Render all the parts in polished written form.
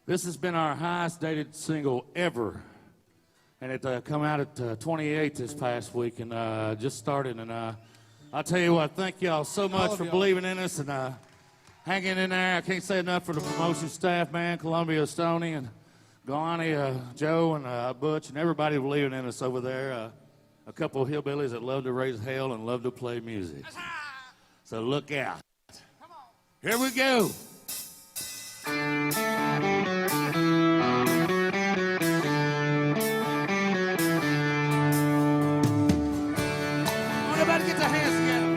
This has been our highest dated single ever. And it come out at 28 this past week and just started. And I'll tell you what, thank y'all so much for believing in us and hanging in there. I can't say enough for the promotion staff, man, Columbia, Stoney, and Galani, Joe, and Butch, and everybody believing in us over there. A couple of hillbillies that love to raise hell and love to play music. So look out. Here we go. Everybody get your hands together.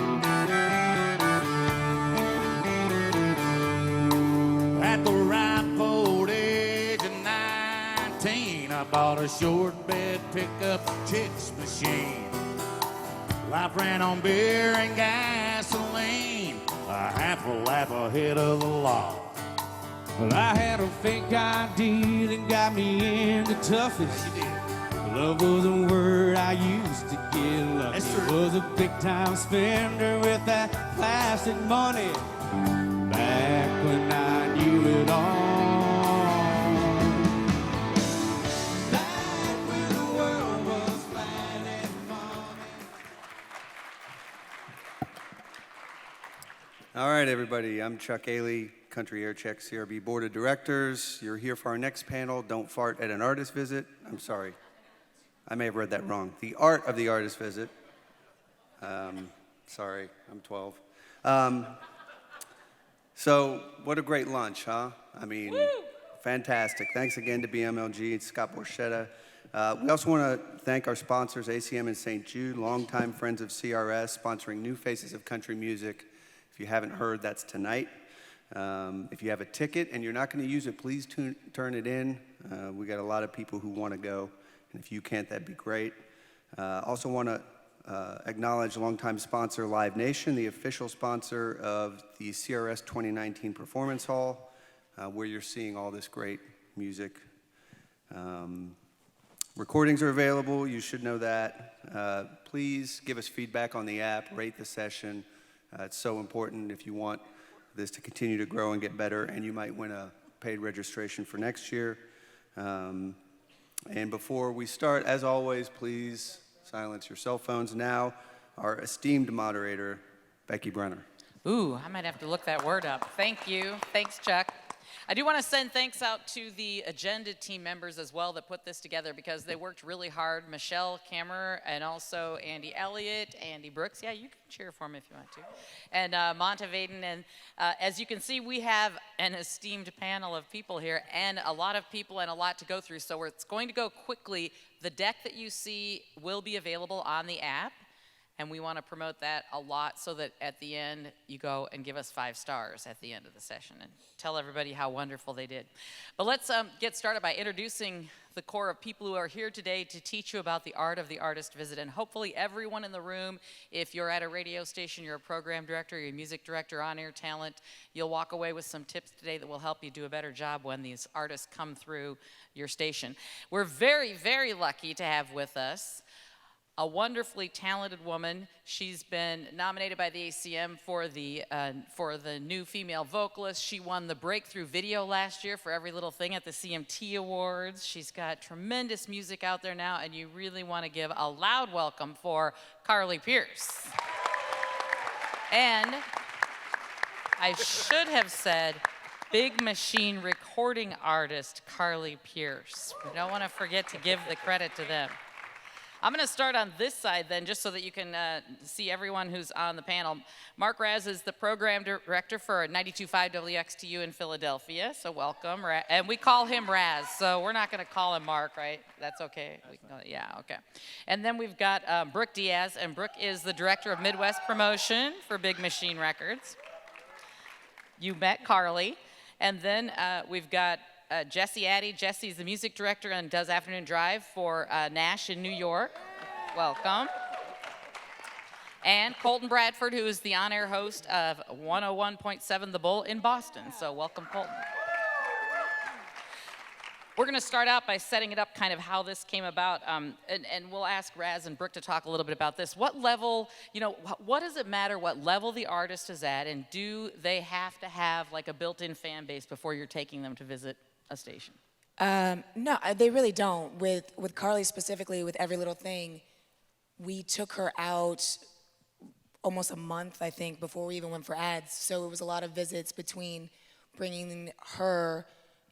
At the ripe old age of 19, I bought a short bed pickup chicks machine. Life ran on beer and gasoline, a half a lap ahead of the law. Well, I had a fake ID that got me in the toughest. Love was a word I used to get lucky. Was a big-time spender with that plastic money back when I knew it all. Back when the world was flat and funny. All right, everybody. I'm Chuck Ailey, Country Air Check CRB Board of Directors. You're here for our next panel, Don't Fart at an Artist Visit. I'm sorry. I may have read that wrong. The Art of the Artist Visit. Sorry, I'm 12. So, what a great lunch, huh? I mean, woo! Fantastic. Thanks again to BMLG and Scott Borchetta. We also want to thank our sponsors, ACM and St. Jude, longtime friends of CRS, sponsoring New Faces of Country Music. If you haven't heard, that's tonight. If you have a ticket and you're not going to use it, please turn it in. We got a lot of people who want to go. And if you can't, that'd be great. Also want to acknowledge longtime sponsor Live Nation, the official sponsor of the CRS 2019 Performance Hall, where you're seeing all this great music. Recordings are available. You should know that. Please give us feedback on the app. Rate the session. It's so important if you want this to continue to grow and get better, and you might win a paid registration for next year. And before we start, as always, please silence your cell phones. Now, our esteemed moderator, Becky Brenner. Ooh, I might have to look that word up. Thank you. Thanks, Chuck. I do want to send thanks out to the agenda team members as well that put this together because they worked really hard. Michelle Kammerer and also Andy Elliott, Andy Brooks. Yeah, you can cheer for him if you want to. And Montevaden. And as you can see, we have an esteemed panel of people here and a lot of people and a lot to go through. So it's going to go quickly. The deck that you see will be available on the app. And we want to promote that a lot so that at the end you go and give us 5 stars at the end of the session and tell everybody how wonderful they did. But let's get started by introducing the core of people who are here today to teach you about the art of the artist visit. And hopefully everyone in the room, if you're at a radio station, you're a program director, you're a music director, on-air talent, you'll walk away with some tips today that will help you do a better job when these artists come through your station. We're very, very lucky to have with us a wonderfully talented woman. She's been nominated by the ACM for the new female vocalist. She won the Breakthrough Video last year for Every Little Thing at the CMT Awards. She's got tremendous music out there now, and you really want to give a loud welcome for Carly Pierce. And I should have said Big Machine recording artist Carly Pierce. We don't want to forget to give the credit to them. I'm going to start on this side then, just so that you can see everyone who's on the panel. Mark Raz is the program director for 92.5 WXTU in Philadelphia, so welcome. And we call him Raz, so we're not going to call him Mark, right? That's okay. We can call it, yeah, okay. And then we've got Brooke Diaz, and Brooke is the director of Midwest Promotion for Big Machine Records. You met Carly. And then we've got Jesse Addy. Jesse's the music director and does Afternoon Drive for Nash in New York. Welcome. And Colton Bradford, who is the on-air host of 101.7 The Bull in Boston. So welcome, Colton. We're going to start out by setting it up kind of how this came about, and we'll ask Raz and Brooke to talk a little bit about this. What level, what does it matter what level the artist is at, and do they have to have like a built-in fan base before you're taking them to visit a station? No, they really don't. With Carly specifically, with Every Little Thing, we took her out almost a month, I think, before we even went for ads. So it was a lot of visits between bringing her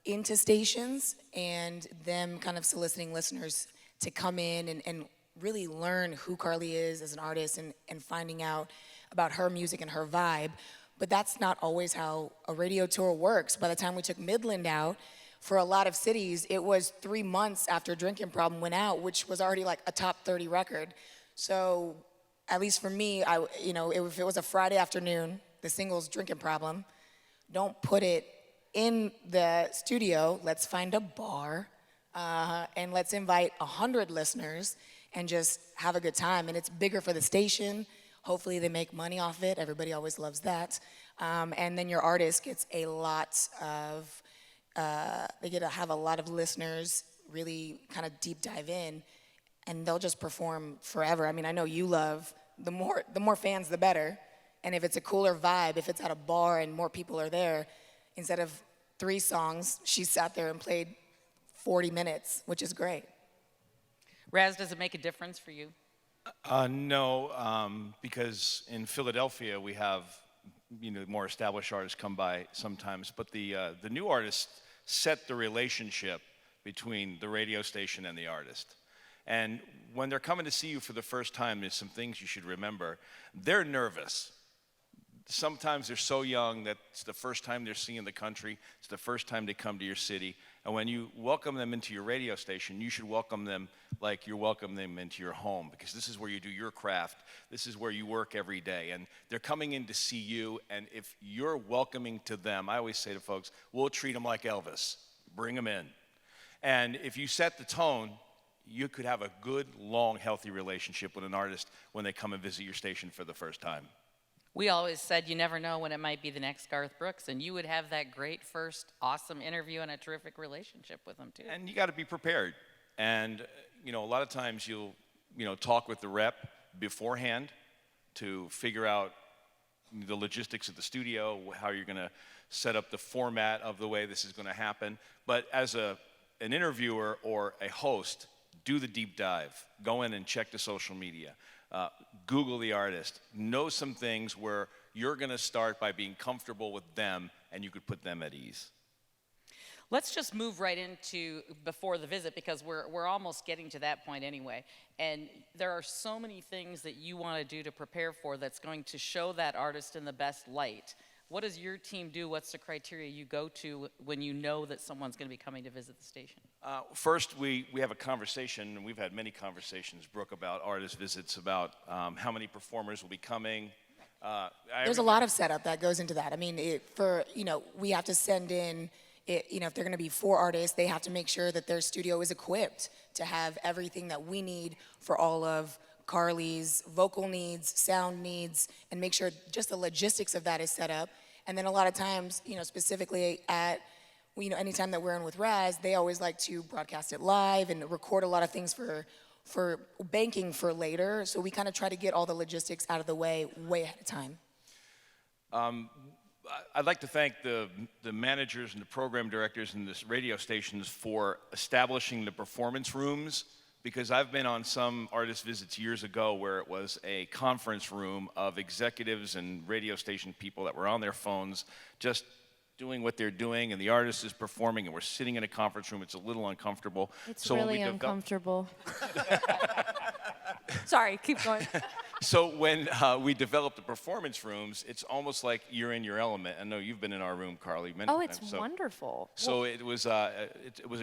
into stations and them kind of soliciting listeners to come in and really learn who Carly is as an artist and finding out about her music and her vibe. But that's not always how a radio tour works. By the time we took Midland out, for a lot of cities, it was 3 months after Drinking Problem went out, which was already like a top 30 record. So at least for me, if it was a Friday afternoon, the single's Drinking Problem, don't put it in the studio. Let's find a bar and let's invite 100 listeners and just have a good time. And it's bigger for the station. Hopefully they make money off it. Everybody always loves that. And then your artist gets a lot of, they get to have a lot of listeners really kind of deep dive in, and they'll just perform forever. I mean, I know you love, the more fans, the better. And if it's a cooler vibe, if it's at a bar and more people are there, instead of 3 songs, she sat there and played 40 minutes, which is great. Raz, does it make a difference for you? No, because in Philadelphia we have, more established artists come by sometimes, but the new artists set the relationship between the radio station and the artist. And when they're coming to see you for the first time, there's some things you should remember. They're nervous. Sometimes they're so young that it's the first time they're seeing the country, it's the first time they come to your city, and when you welcome them into your radio station, you should welcome them like you welcome them into your home, because this is where you do your craft, this is where you work every day, and they're coming in to see you, and if you're welcoming to them, I always say to folks, we'll treat them like Elvis, bring them in. And if you set the tone, you could have a good, long, healthy relationship with an artist when they come and visit your station for the first time. We always said you never know when it might be the next Garth Brooks, and you would have that great first awesome interview and a terrific relationship with him, too. And you got to be prepared. And, a lot of times you'll, talk with the rep beforehand to figure out the logistics of the studio, how you're going to set up the format of the way this is going to happen. But as an interviewer or a host, do the deep dive. Go in and check the social media. Google the artist. Know some things where you're going to start by being comfortable with them and you could put them at ease. Let's just move right into before the visit, because we're almost getting to that point anyway. And there are so many things that you want to do to prepare for that's going to show that artist in the best light. What does your team do? What's the criteria you go to when you know that someone's going to be coming to visit the station? First, we have a conversation, and we've had many conversations, Brooke, about artist visits, about how many performers will be coming. There's a lot of setup that goes into that. I mean, we have to send in, if they're going to be 4 artists, they have to make sure that their studio is equipped to have everything that we need for all of Carly's vocal needs, sound needs, and make sure just the logistics of that is set up. And then a lot of times, specifically at, anytime that we're in with Raz, they always like to broadcast it live and record a lot of things for banking for later. So we kind of try to get all the logistics out of the way ahead of time. I'd like to thank the managers and the program directors in this radio stations for establishing the performance rooms, because I've been on some artist visits years ago where it was a conference room of executives and radio station people that were on their phones just doing what they're doing, and the artist is performing, and we're sitting in a conference room. It's a little uncomfortable. It's really uncomfortable. Sorry, keep going. So when we developed the performance rooms, it's almost like you're in your element. I know you've been in our room, Carly, many times. It's wonderful. So it was a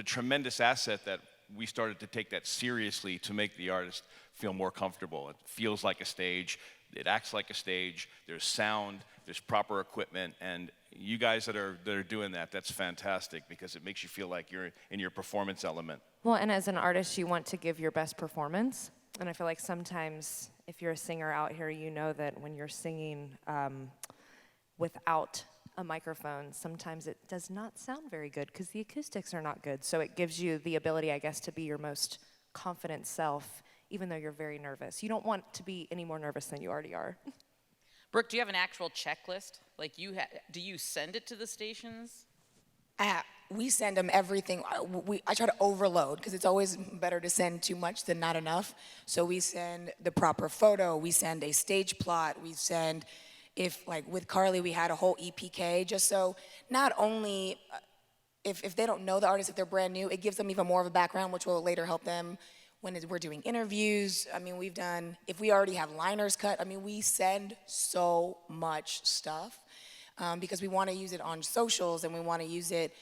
tremendous asset that we started to take that seriously to make the artist feel more comfortable. It feels like a stage. It acts like a stage. There's sound. There's proper equipment. And you guys that are doing that, that's fantastic, because it makes you feel like you're in your performance element. Well, and as an artist, you want to give your best performance. And I feel like sometimes if you're a singer out here, you know that when you're singing without a microphone, sometimes it does not sound very good because the acoustics are not good. So it gives you the ability, I guess, to be your most confident self, even though you're very nervous. You don't want to be any more nervous than you already are. Brooke, do you have an actual checklist? Like do you send it to the stations? we send them everything. I try to overload because it's always better to send too much than not enough. So we send the proper photo, we send a stage plot, we send, if like with Carly, we had a whole EPK just so not only if they don't know the artist, if they're brand new, it gives them even more of a background, which will later help them when we're doing interviews. I mean, if we already have liners cut, I mean, we send so much stuff because we want to use it on socials and we want to use it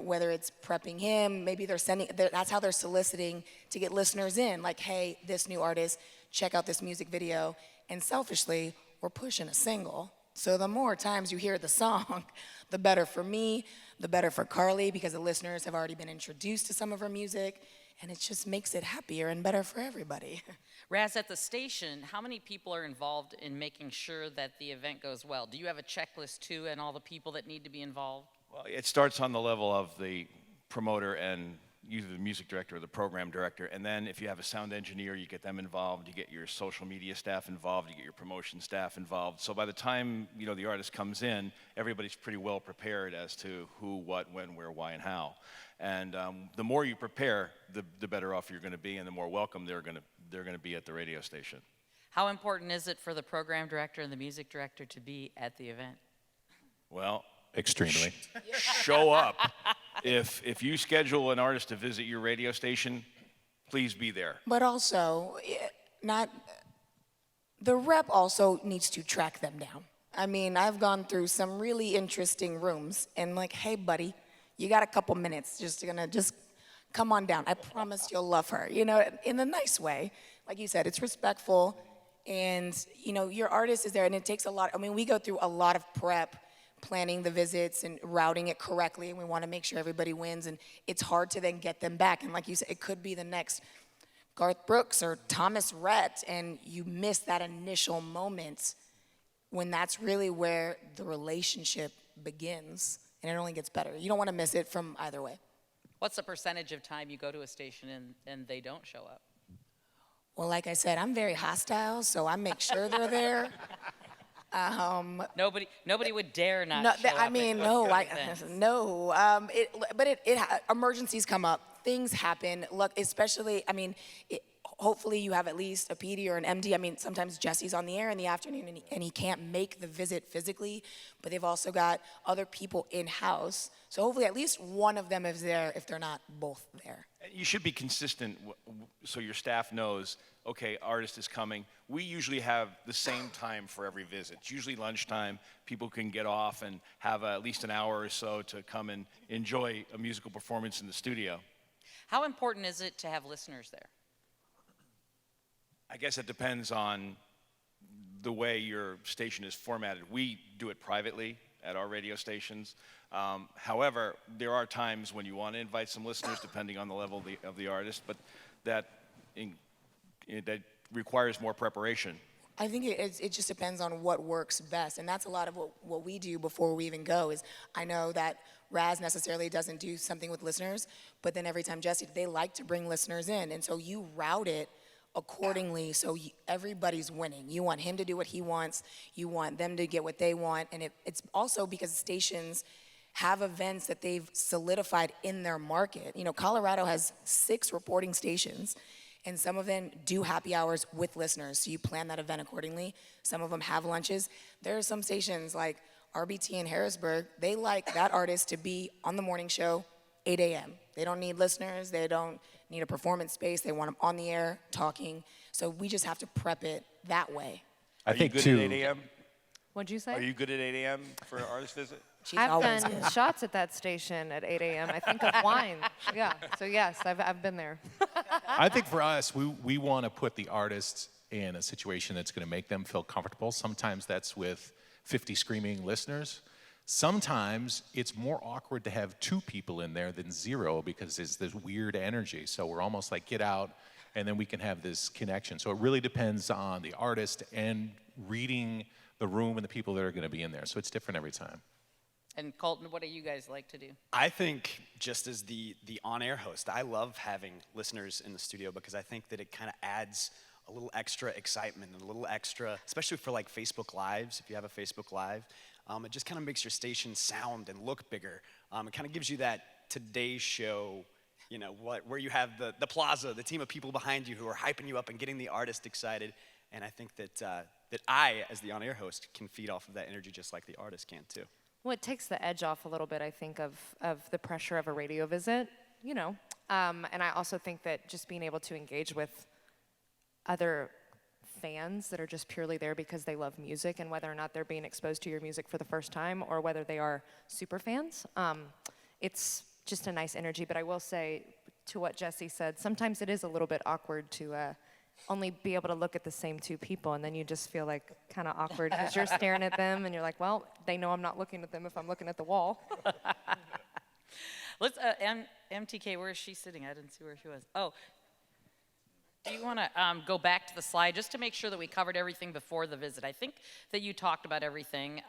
whether it's prepping him, maybe that's how they're soliciting to get listeners in, like, hey, this new artist, check out this music video. And selfishly, we're pushing a single. So the more times you hear the song, the better for me, the better for Carly, because the listeners have already been introduced to some of her music, and it just makes it happier and better for everybody. Raz, at the station, how many people are involved in making sure that the event goes well? Do you have a checklist too, and all the people that need to be involved? Well, it starts on the level of the promoter and either the music director or the program director, and then if you have a sound engineer, you get them involved, you get your social media staff involved, you get your promotion staff involved. So by the time the artist comes in, everybody's pretty well prepared as to who, what, when, where, why, and how. And the more you prepare, the better off you're going to be, and the more welcome they're going to be at the radio station. How important is it for the program director and the music director to be at the event? Well, extremely. Show up. If you schedule an artist to visit your radio station, please be there. But also, the rep also needs to track them down. I mean, I've gone through some really interesting rooms and like, hey, buddy, you got a couple minutes, just come on down. I promise you'll love her, in a nice way. Like you said, it's respectful, and your artist is there, and it takes a lot. I mean, we go through a lot of prep, planning the visits and routing it correctly, and we want to make sure everybody wins, and it's hard to then get them back. And like you said, it could be the next Garth Brooks or Thomas Rhett, and you miss that initial moment when that's really where the relationship begins, and it only gets better. You don't want to miss it from either way. What's the percentage of time you go to a station and they don't show up? Well, like I said, I'm very hostile, so I make sure they're there. Nobody would dare not show up. I mean, no, emergencies come up, things happen. Look, especially, I mean, hopefully you have at least a PD or an MD. I mean, sometimes Jesse's on the air in the afternoon and he can't make the visit physically, but they've also got other people in-house. So hopefully at least one of them is there if they're not both there. You should be consistent so your staff knows, okay, artist is coming. We usually have the same time for every visit. It's usually lunchtime. People can get off and have at least an hour or so to come and enjoy a musical performance in the studio. How important is it to have listeners there? I guess it depends on the way your station is formatted. We do it privately at our radio stations. However, there are times when you want to invite some listeners, depending on the level of the artist, but that requires more preparation. I think it just depends on what works best, and that's a lot of what we do before we even go. Is I know that Raz necessarily doesn't do something with listeners, but then every time Jesse, they like to bring listeners in, and so you route it accordingly so everybody's winning. You want him to do what he wants, you want them to get what they want, and it's also because stations have events that they've solidified in their market. Colorado has 6 reporting stations, and some of them do happy hours with listeners, so you plan that event accordingly. Some of them have lunches. There are some stations like RBT in Harrisburg, they like that artist to be on the morning show, 8 a.m. They don't need listeners, they don't need a performance space, they want them on the air talking. So we just have to prep it that way. I think good at 8 a.m.? What'd you say? Are you good at 8 a.m. for an artist visit? She's I've always done good. shots at that station at 8 a.m. I think of wine. Yeah, so yes, I've been there. I think for us, we want to put the artists in a situation that's going to make them feel comfortable. Sometimes that's with 50 screaming listeners. Sometimes it's more awkward to have 2 people in there than 0 because there's this weird energy. So we're almost like, get out, and then we can have this connection. So it really depends on the artist and reading the room and the people that are going to be in there. So it's different every time. And Colton, what do you guys like to do? I think just as the on-air host, I love having listeners in the studio because I think that it kind of adds a little extra excitement and a little extra, especially for like Facebook Lives, if you have a Facebook Live, it just kind of makes your station sound and look bigger It kind of gives you that Today Show, you know, where you have the plaza, the team of people behind you who are hyping you up and getting the artist excited. And I think that that I, as the on-air host, can feed off of that energy just like the artist can too. Well, it takes the edge off a little bit, I think, of the pressure of a radio visit, you know. And I also think that just being able to engage with other fans that are just purely there because they love music, and whether or not they're being exposed to your music for the first time or whether they are super fans, it's just a nice energy. But I will say, to what Jesse said, sometimes it is a little bit awkward to only be able to look at the same two people, and then you just feel like kind of awkward because you're staring at them and you're like, well, they know I'm not looking at them if I'm looking at the wall. Let's, MTK, where is she sitting? I didn't see where she was. Oh, do you want to go back to the slide just to make sure that we covered everything before the visit? I think that you talked about everything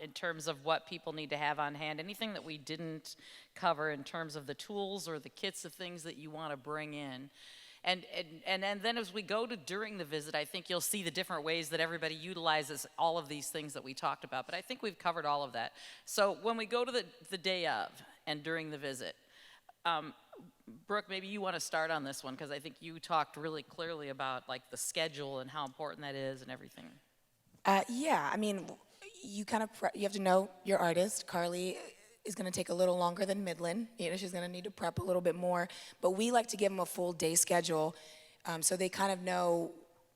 in terms of what people need to have on hand. Anything that we didn't cover in terms of the tools or the kits of things that you want to bring in. And then as we go to during the visit, I think you'll see the different ways that everybody utilizes all of these things that we talked about. But I think we've covered all of that. So when we go to the day of and during the visit, Brooke, maybe you want to start on this one because I think you talked really clearly about like the schedule and how important that is and everything. Yeah, I mean, you kind of you have to know your artist. Carly is going to take a little longer than Midland. You know, she's going to need to prep a little bit more. But we like to give them a full day schedule so they kind of know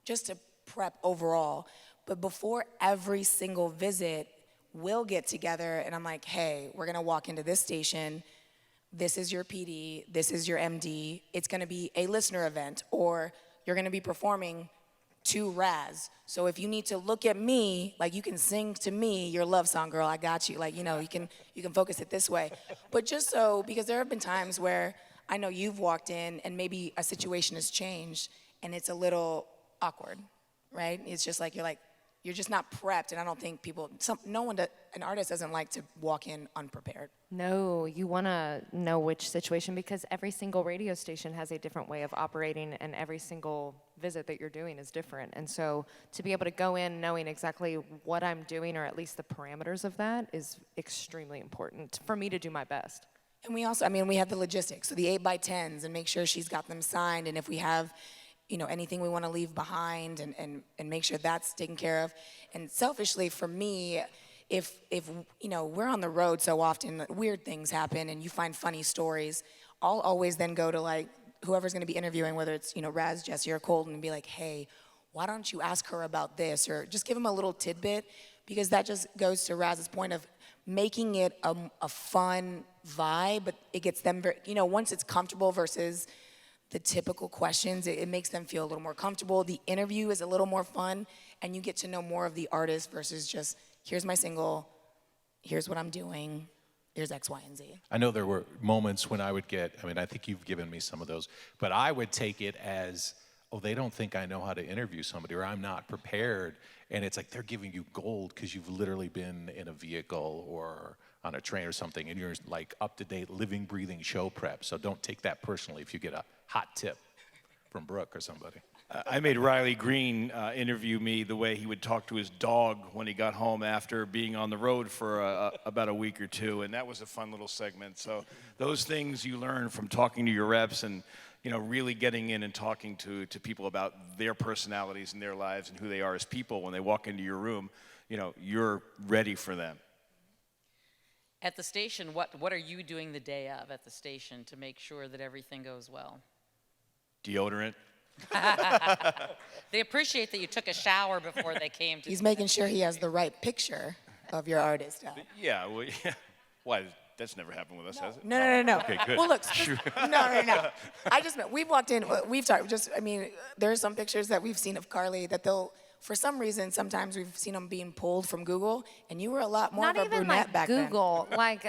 just to prep overall. But before every single visit, we'll get together and I'm like, hey, we're going to walk into this station. This is your PD. This is your MD. It's going to be a listener event, or you're going to be performing to Raz. So if you need to look at me, like you can sing to me your love song, girl, I got you. Like, you know, you can focus it this way. But just so, because there have been times where I know you've walked in and maybe a situation has changed and it's a little awkward, right? It's just like, you're just not prepped, and I don't think an artist doesn't like to walk in unprepared. No, you want to know which situation, because every single radio station has a different way of operating, and every single visit that you're doing is different. And so to be able to go in knowing exactly what I'm doing, or at least the parameters of that, is extremely important for me to do my best. And we also, I mean, we have the logistics, so the 8x10s, and make sure she's got them signed, and if we have, you know, anything we want to leave behind, and make sure that's taken care of. And selfishly for me, if you know, we're on the road so often, weird things happen and you find funny stories, I'll always then go to like whoever's going to be interviewing, whether it's, you know, Raz, Jesse, or Colton, and be like, hey, why don't you ask her about this, or just give them a little tidbit, because that just goes to Raz's point of making it a fun vibe, but it gets them very, you know, once it's comfortable versus the typical questions, it makes them feel a little more comfortable. The interview is a little more fun, and you get to know more of the artist versus just, here's my single, here's what I'm doing, here's X, Y, and Z. I know there were moments when I would get, I mean, I think you've given me some of those, but I would take it as, oh, they don't think I know how to interview somebody, or I'm not prepared. And it's like they're giving you gold because you've literally been in a vehicle or on a train or something, and you're like up-to-date, living, breathing show prep. So don't take that personally if you get a hot tip from Brooke or somebody. I made Riley Green interview me the way he would talk to his dog when he got home after being on the road for about a week or two, and that was a fun little segment. So those things you learn from talking to your reps and, you know, really getting in and talking to people about their personalities and their lives and who they are as people. When they walk into your room, you know, you're ready for them. At the station, what are you doing the day of at the station to make sure that everything goes well? Deodorant. They appreciate that you took a shower before they came to. He's making sure he has the right picture of your artist. Yeah, well, yeah. Why? That's never happened with us, has it? No. Okay, good. Well, look, no. I just meant, we've walked in, we've talked, I mean, there are some pictures that we've seen of Carly that for some reason, sometimes we've seen them being pulled from Google, and you were a lot more Not of a even brunette like back Google, like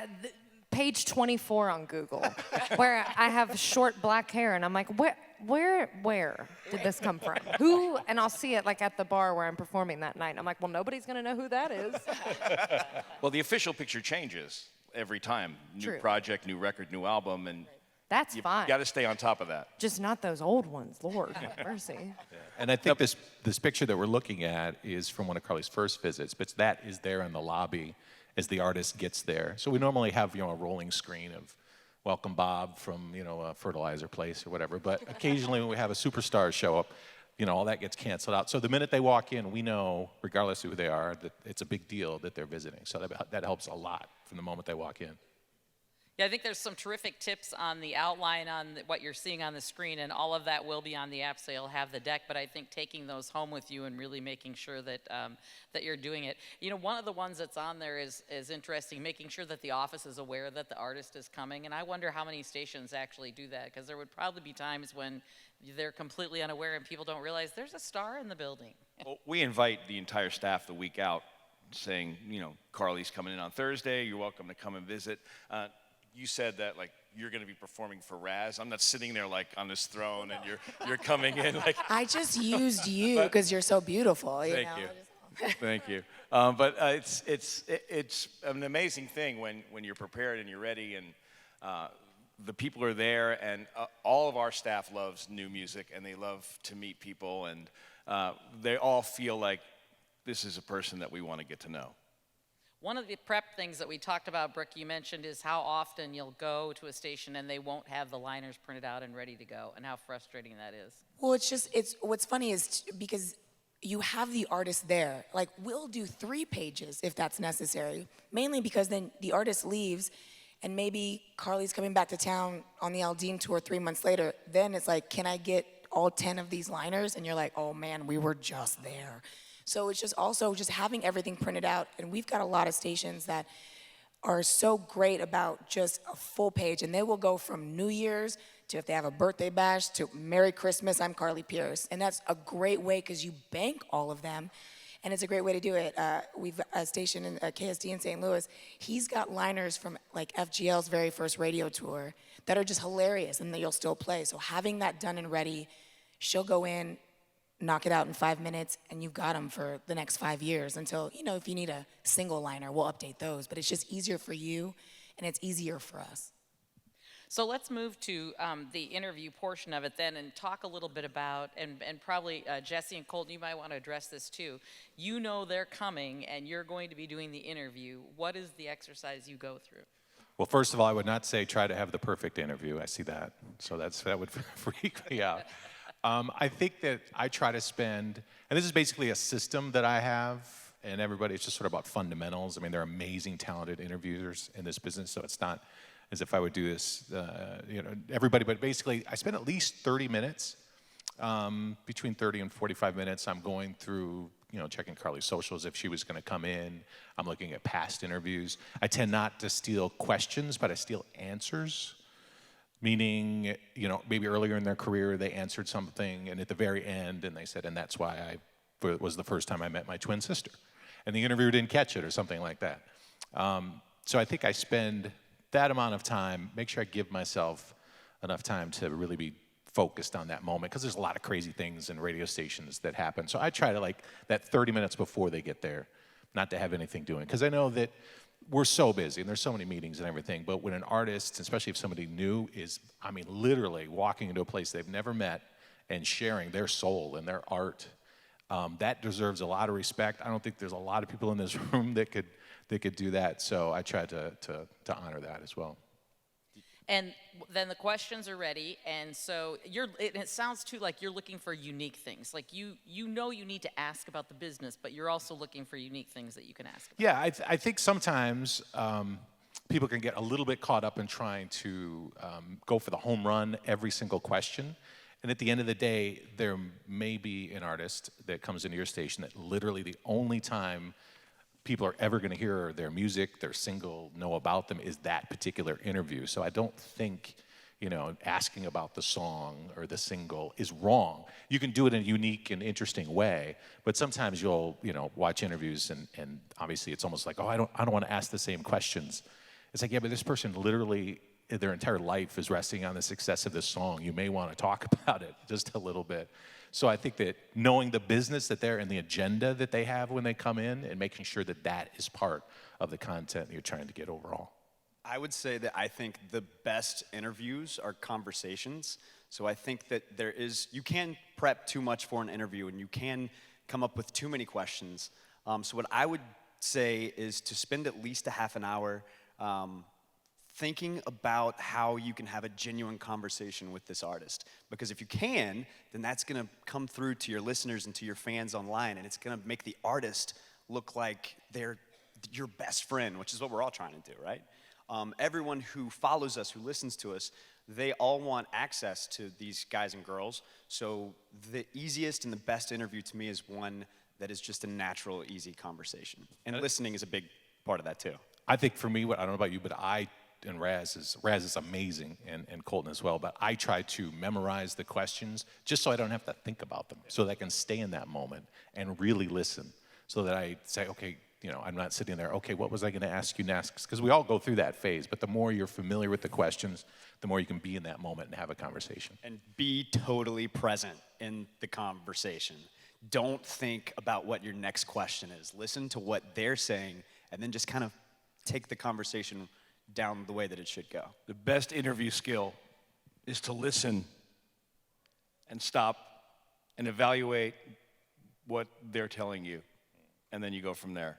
page 24 on Google, where I have short black hair, and I'm like, where did this come from? Who? And I'll see it like at the bar where I'm performing that night. And I'm like, well, nobody's gonna know who that is. Well, the official picture changes every time. New True. project, new record, new album, and That's fine. you got to stay on top of that. Just not those old ones, Lord have mercy. And I think this picture that we're looking at is from one of Carly's first visits, but that is there in the lobby. as the artist gets there. So we normally have, a rolling screen of Welcome Bob from, a fertilizer place or whatever. But occasionally when we have a superstar show up, all that gets canceled out. So the minute they walk in, we know, regardless of who they are, that it's a big deal that they're visiting. So that helps a lot from the moment they walk in. Yeah, I think there's some terrific tips on the outline on what you're seeing on the screen, and all of that will be on the app, so you'll have the deck. But I think taking those home with you and really making sure that that you're doing it. One of the ones that's on there is interesting, making sure that the office is aware that the artist is coming. And I wonder how many stations actually do that, because there would probably be times when they're completely unaware and people don't realize there's a star in the building. Well, we invite the entire staff the week out, saying, Carly's coming in on Thursday. You're welcome to come and visit. You said that you're going to be performing for Raz. I'm not sitting there on this throne and you're coming in like. I just used you because you're so beautiful. Thank you. Thank you. But it's an amazing thing when you're prepared and you're ready and the people are there, and all of our staff loves new music and they love to meet people, and they all feel like this is a person that we want to get to know. One of the prep things that we talked about, Brooke, you mentioned, is how often you'll go to a station and they won't have the liners printed out and ready to go, and how frustrating that is. Well, what's funny is because you have the artist there. We'll do 3 pages if that's necessary, mainly because then the artist leaves and maybe Carly's coming back to town on the Aldine tour 3 months later. Then it's can I get all 10 of these liners? And you're like, oh man, we were just there. So it's just having everything printed out, and we've got a lot of stations that are so great about just a full page, and they will go from New Year's to if they have a birthday bash to Merry Christmas, I'm Carly Pierce. And that's a great way because you bank all of them, and it's a great way to do it. We've a station in KSD in St. Louis. He's got liners from FGL's very first radio tour that are just hilarious, and that you'll still play. So having that done and ready, she'll go in, knock it out in 5 minutes, and you've got them for the next 5 years until, if you need a single liner, we'll update those. But it's just easier for you, and it's easier for us. So let's move to the interview portion of it then and talk a little bit about, and probably Jesse and Colton, you might want to address this too. They're coming, and you're going to be doing the interview. What is the exercise you go through? Well, first of all, I would not say try to have the perfect interview. I see that. So that would freak me out. I think that I try to spend, and this is basically a system that I have, and everybody, it's just sort of about fundamentals. I mean, there are amazing, talented interviewers in this business, so it's not as if I would do this, everybody, but basically, I spend at least 30 minutes, between 30 and 45 minutes, I'm going through, checking Carly's socials if she was going to come in. I'm looking at past interviews. I tend not to steal questions, but I steal answers. Meaning, maybe earlier in their career, they answered something, and at the very end, and they said, and that's why it was the first time I met my twin sister. And the interviewer didn't catch it or something like that. So I think I spend that amount of time, make sure I give myself enough time to really be focused on that moment, because there's a lot of crazy things in radio stations that happen. So I try to, that 30 minutes before they get there, not to have anything doing, because I know that we're so busy and there's so many meetings and everything, but when an artist, especially if somebody new, is, literally walking into a place they've never met and sharing their soul and their art, that deserves a lot of respect. I don't think there's a lot of people in this room that could do that, so I try to honor that as well. And then the questions are ready, and so it sounds too like you're looking for unique things. You need to ask about the business, but you're also looking for unique things that you can ask about. Yeah, I think sometimes people can get a little bit caught up in trying to go for the home run every single question. And at the end of the day, there may be an artist that comes into your station that literally the only time people are ever going to hear their music, their single, know about them is that particular interview. So I don't think, asking about the song or the single is wrong. You can do it in a unique and interesting way, but sometimes you'll, watch interviews and obviously it's almost like, oh, I don't want to ask the same questions. It's like, yeah, but this person literally, their entire life is resting on the success of this song. You may want to talk about it just a little bit. So I think that knowing the business that they're and the agenda that they have when they come in and making sure that that is part of the content you're trying to get overall. I would say that I think the best interviews are conversations. So I think that you can prep too much for an interview and you can come up with too many questions. So what I would say is to spend at least a half an hour thinking about how you can have a genuine conversation with this artist. Because if you can, then that's gonna come through to your listeners and to your fans online, and it's gonna make the artist look like they're your best friend, which is what we're all trying to do, right? Everyone who follows us, who listens to us, they all want access to these guys and girls. So the easiest and the best interview to me is one that is just a natural, easy conversation. And listening is a big part of that too. I think for me, I don't know about you, but and Raz is amazing, and Colton as well, but I try to memorize the questions just so I don't have to think about them, so that I can stay in that moment and really listen, so that I say, okay, you know, I'm not sitting there, okay, what was I gonna ask you next? Because we all go through that phase, but the more you're familiar with the questions, the more you can be in that moment and have a conversation. And be totally present in the conversation. Don't think about what your next question is. Listen to what they're saying, and then just kind of take the conversation down the way that it should go. The best interview skill is to listen and stop and evaluate what they're telling you, and then you go from there.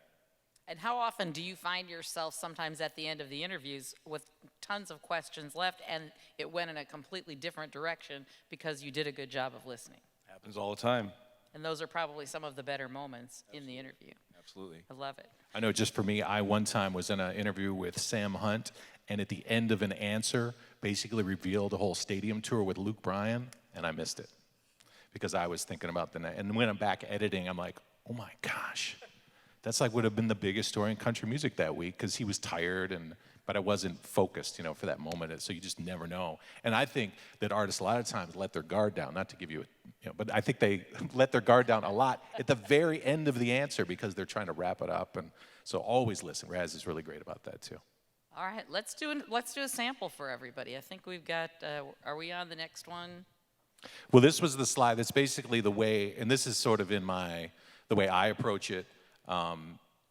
And how often do you find yourself sometimes at the end of the interviews with tons of questions left and it went in a completely different direction because you did a good job of listening? Happens all the time. And those are probably some of the better moments in the interview. Absolutely. I love it. I know just for me, I one time was in an interview with Sam Hunt, and at the end of an answer, basically revealed a whole stadium tour with Luke Bryan, and I missed it because I was thinking about the night. And when I'm back editing, I'm like, oh my gosh, that's like would have been the biggest story in country music that week, because he was tired, but I wasn't focused, you know, for that moment. So you just never know. And I think that artists a lot of times let their guard down, not to give you but I think they let their guard down a lot at the very end of the answer because they're trying to wrap it up. And so always listen. Raz is really great about that too. All right, let's do a sample for everybody. I think we've got, are we on the next one? Well, this was the slide that's basically the way, and this is sort of in the way I approach it.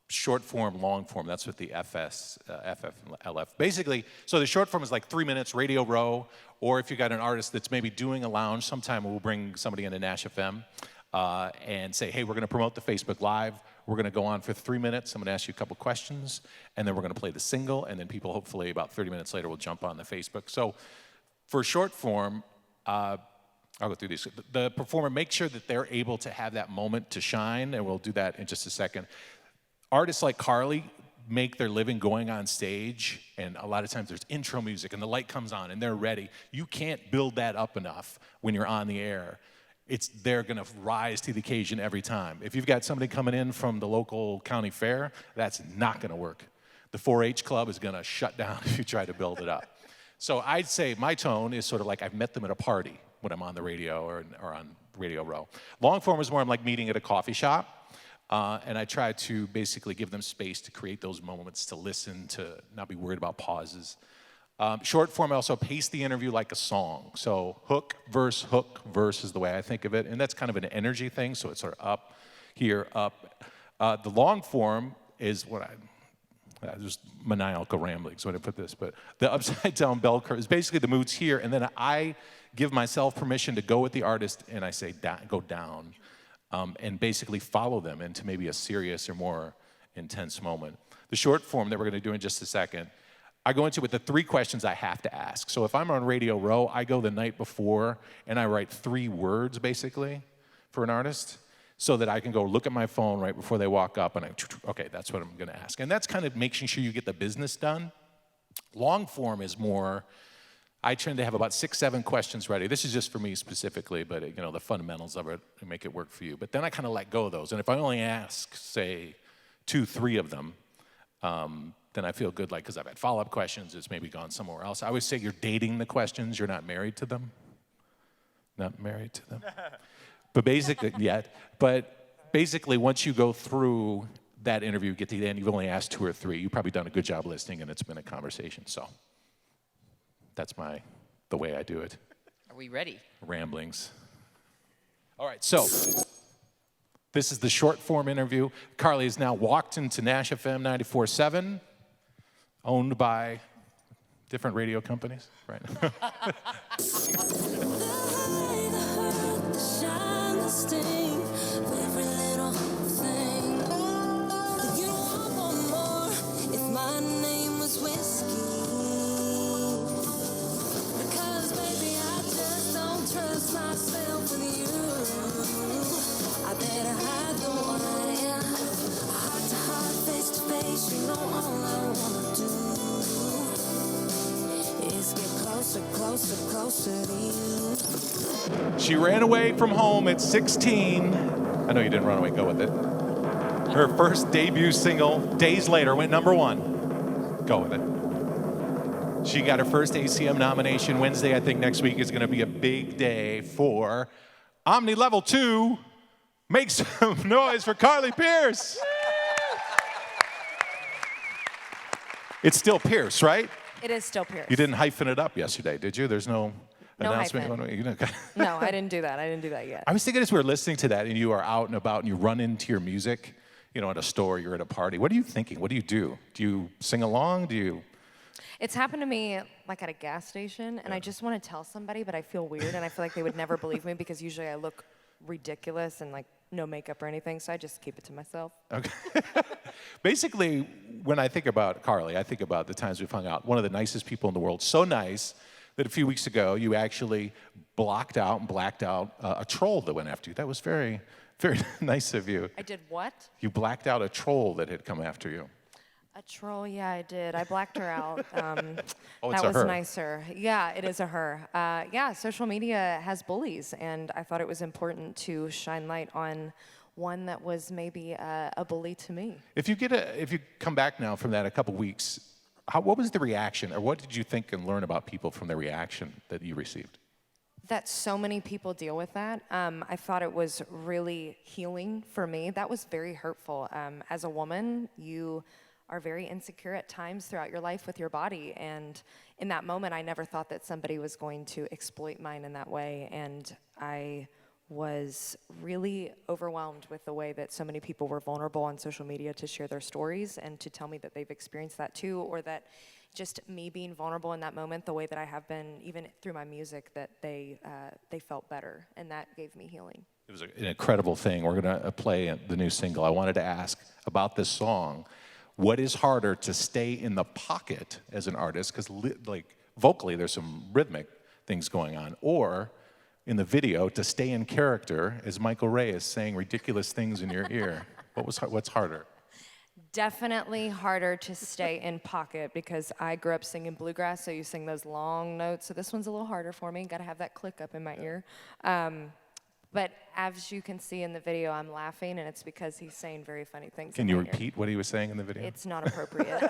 Short form, long form, that's what the FF and LF. Basically, so the short form is like 3 minutes, Radio Row, or if you got an artist that's maybe doing a lounge, sometime we'll bring somebody into Nash FM and say, hey, we're gonna promote the Facebook Live. We're gonna go on for 3 minutes. I'm gonna ask you a couple questions, and then we're gonna play the single, and then people hopefully about 30 minutes later will jump on the Facebook. So for short form, I'll go through these. The performer, make sure that they're able to have that moment to shine, and we'll do that in just a second. Artists like Carly make their living going on stage, and a lot of times there's intro music and the light comes on and they're ready. You can't build that up enough when you're on the air. They're gonna rise to the occasion every time. If you've got somebody coming in from the local county fair, that's not gonna work. The 4-H club is gonna shut down if you try to build it up. So I'd say my tone is sort of like I've met them at a party when I'm on the radio or on Radio Row. Long form is more I'm like meeting at a coffee shop. And I try to basically give them space to create those moments, to listen, to not be worried about pauses. Short form, I also pace the interview like a song. So hook, verse is the way I think of it. And that's kind of an energy thing, so it's sort of up, here, up. The long form is what just maniacal rambling, so I didn't put this, but the upside down bell curve is basically the mood's here, and then I give myself permission to go with the artist, and I say go down. And basically follow them into maybe a serious or more intense moment. The short form that we're gonna do in just a second, I go into with the 3 questions I have to ask. So if I'm on Radio Row, I go the night before and I write 3 words basically for an artist so that I can go look at my phone right before they walk up and okay, that's what I'm gonna ask. And that's kind of making sure you get the business done. Long form is more, I tend to have about 6, 7 questions ready. This is just for me specifically, but you know, the fundamentals of it make it work for you. But then I kind of let go of those. And if I only ask, say, 2, 3 of them, then I feel good, like, because I've had follow-up questions, it's maybe gone somewhere else. I always say you're dating the questions, you're not married to them. Not married to them. But basically, but basically, once you go through that interview, get to the end, you've only asked 2 or 3. You've probably done a good job listening, and it's been a conversation, so. That's the way I do it. Are we ready? Ramblings. All right, so this is the short form interview. Carly has now walked into Nash FM 94.7, owned by different radio companies, right? myself with you. I better hide the wine. Heart to heart, face to face, you know all I wanna do is get closer, closer, closer to you. She ran away from home at 16. I know you didn't run away, go with it. Her first debut single, days later, went #1. Go with it. She got her first ACM nomination Wednesday. I think next week is going to be a big day for Omni Level 2. Make some noise for Carly Pierce. It's still Pierce, right? It is still Pierce. You didn't hyphen it up yesterday, did you? There's no announcement. hyphen. You didn't- No, I didn't do that. I didn't do that yet. I was thinking as we were listening to that and you are out and about and you run into your music, you know, at a store, you're at a party. What are you thinking? What do you do? Do you sing along? Do you... It's happened to me like at a gas station, and I just want to tell somebody, but I feel weird, and I feel like they would never believe me because usually I look ridiculous and like no makeup or anything, so I just keep it to myself. Okay. Basically, when I think about Carly, I think about the times we've hung out. One of the nicest people in the world. So nice that a few weeks ago you actually blocked out and blacked out a troll that went after you. That was very, very nice of you. I did what? You blacked out a troll that had come after you. A troll, yeah, I did. I blacked her out. Oh, it's that a was her. nicer. Yeah, it is a her. Yeah, social media has bullies, and I thought it was important to shine light on one that was maybe a bully to me. If you come back now from that a couple weeks, what was the reaction, or what did you think and learn about people from the reaction that you received? That so many people deal with that. I thought it was really healing for me. That was very hurtful. As a woman, you are very insecure at times throughout your life with your body, and in that moment I never thought that somebody was going to exploit mine in that way, and I was really overwhelmed with the way that so many people were vulnerable on social media to share their stories and to tell me that they've experienced that too, or that just me being vulnerable in that moment, the way that I have been even through my music, that they felt better, and that gave me healing. It was an incredible thing. We're going to play the new single. I wanted to ask about this song. What is harder, to stay in the pocket as an artist, because like vocally there's some rhythmic things going on, or in the video to stay in character as Michael Ray is saying ridiculous things in your ear? What's harder? Definitely harder to stay in pocket because I grew up singing bluegrass, so you sing those long notes. So this one's a little harder for me. Got to have that click up in my ear. But as you can see in the video, I'm laughing, and it's because he's saying very funny things. Can you repeat what he was saying in the video? It's not appropriate.